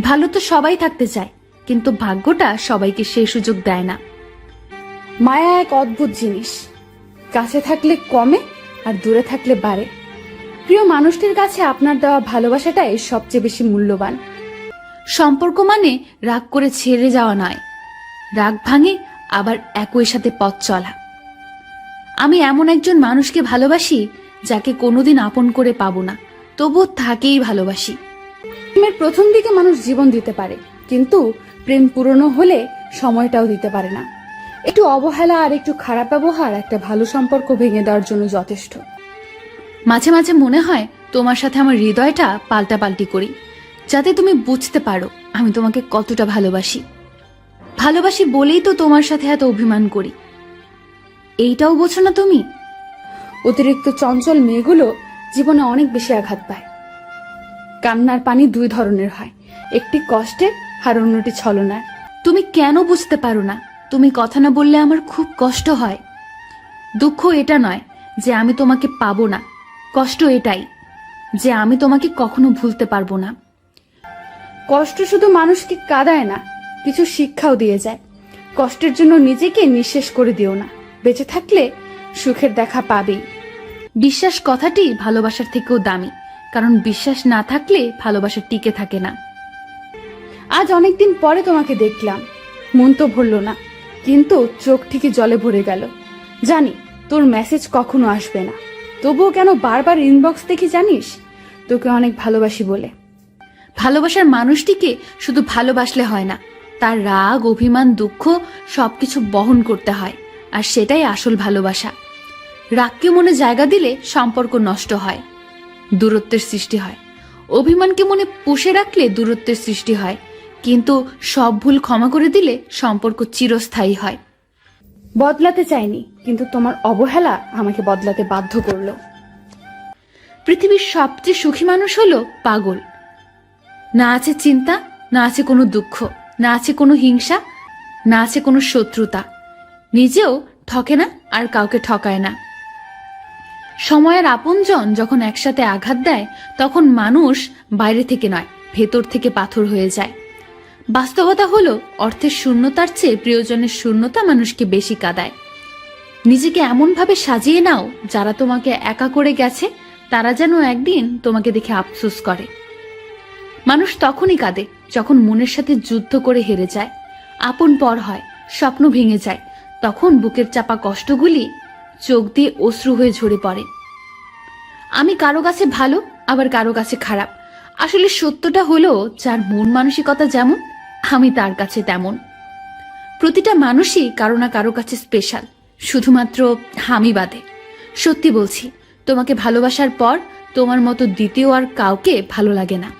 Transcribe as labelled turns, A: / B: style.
A: ভালো তো সবাই থাকতে চায়, কিন্তু ভাগ্যটা সবাইকে সেই সুযোগ দেয় না।
B: মায়া এক অদ্ভুত জিনিস, কাছে থাকলে কমে আর দূরে থাকলে বাড়ে। প্রিয় মানুষটির কাছে আপনার দেওয়া ভালোবাসাটাই সবচেয়ে বেশি মূল্যবান।
A: সম্পর্ক মানে রাগ করে ছেড়ে যাওয়া নয়, রাগ ভাঙে আবার একই সাথে পথ চলা। আমি এমন একজন মানুষকে ভালোবাসি যাকে কোনোদিন আপন করে পাবো না, তবুও তাকেই ভালোবাসি।
B: প্রেমের প্রথম দিকে মানুষ জীবন দিতে পারে, কিন্তু প্রেম পুরনো হলে সময়টাও দিতে পারে না। একটু অবহেলা আর একটু খারাপ ব্যবহার একটা ভালো সম্পর্ক ভেঙে দেওয়ার জন্য যথেষ্ট।
A: মাঝে মাঝে মনে হয় তোমার সাথে আমার হৃদয়টা পাল্টাপাল্টি করি, যাতে তুমি বুঝতে পারো আমি তোমাকে কতটা ভালোবাসি। ভালোবাসি বলেই তো তোমার সাথে এত অভিমান করি, এইটাও বোঝো না তুমি?
B: অতিরিক্ত চঞ্চল মেয়েগুলো জীবনে অনেক বেশি আঘাত পায়। কান্নার পানি দুই ধরনের হয়, একটি কষ্টের আর অন্যটি ছলনার।
A: তুমি কেন বুঝতে পারো না? তুমি কথা না বললে আমার খুব কষ্ট হয়। দুঃখ এটা নয় যে আমি তোমাকে পাবো না, কষ্ট এটাই যে আমি তোমাকে কখনো ভুলতে পারবো না।
B: কষ্ট শুধু মানুষকে কাঁদায় না, কিছু শিক্ষাও দিয়ে যায়। কষ্টের জন্য নিজেকে নিঃশেষ করে দিও না, বেঁচে থাকলে সুখের দেখা পাবেই।
A: বিশ্বাস কথাটি ভালোবাসার থেকেও দামি, কারণ বিশ্বাস না থাকলে ভালোবাসা টিকে থাকে না।
B: আজ অনেকদিন পরে তোমাকে দেখলাম, মন তো ভরল না, কিন্তু চোখ ঠিকই জলে ভরে গেল। জানি তোর মেসেজ কখনো আসবে না, তবুও কেন বারবার ইনবক্স দেখি জানিস? তোকে অনেক ভালোবাসি বলে।
A: ভালোবাসার মানুষটিকে শুধু ভালোবাসলে হয় না, তার রাগ, অভিমান, দুঃখ সবকিছু বহন করতে হয়, আর সেটাই আসল ভালোবাসা। রাগকে মনে জায়গা দিলে সম্পর্ক নষ্ট হয়, দূরত্বের সৃষ্টি হয়। অভিমানকে মনে পুষে রাখলে দূরত্বের সৃষ্টি হয়, কিন্তু সব ভুল ক্ষমা করে দিলে সম্পর্ক চিরস্থায়ী হয়।
B: বদলাতে চাইনি, কিন্তু তোমার অবহেলা আমাকে বদলাতে বাধ্য করলো।
A: পৃথিবীর সবচেয়ে সুখী মানুষ হলো পাগল। না আছে চিন্তা, না আছে কোনো দুঃখ, না আছে কোনো হিংসা, না আছে কোনো শত্রুতা। নিজেও ঠকে না আর কাউকে ঠকায় না। সময়ের আপনজন যখন একসাথে আঘাত দেয়, তখন মানুষ বাইরে থেকে নয়, ভেতর থেকে পাথর হয়ে যায়। বাস্তবতা হলো, অর্থের শূন্যতার চেয়ে প্রিয়জনের শূন্যতা মানুষকে বেশি কাঁদায়। নিজেকে এমনভাবে সাজিয়ে নাও, যারা তোমাকে একা করে গেছে তারা যেন একদিন তোমাকে দেখে আফসোস করে। মানুষ তখনই কাঁদে যখন মনের সাথে যুদ্ধ করে হেরে যায়, আপন পর হয়, স্বপ্ন ভেঙে যায়। তখন বুকের চাপা কষ্টগুলি চোখ দিয়ে অশ্রু হয়ে ঝরে পড়ে। আমি কারো কাছে ভালো, আবার কারো কাছে খারাপ। আসলে সত্যটা হলো, যার মন মানসিকতা যেমন, আমি তার কাছে তেমন। প্রতিটা মানুষই কারো না কারো কাছে স্পেশাল, শুধুমাত্র আমি বাদে। সত্যি বলছি, তোমাকে ভালোবাসার পর তোমার মতো দ্বিতীয় আর কাউকে ভালো লাগে না।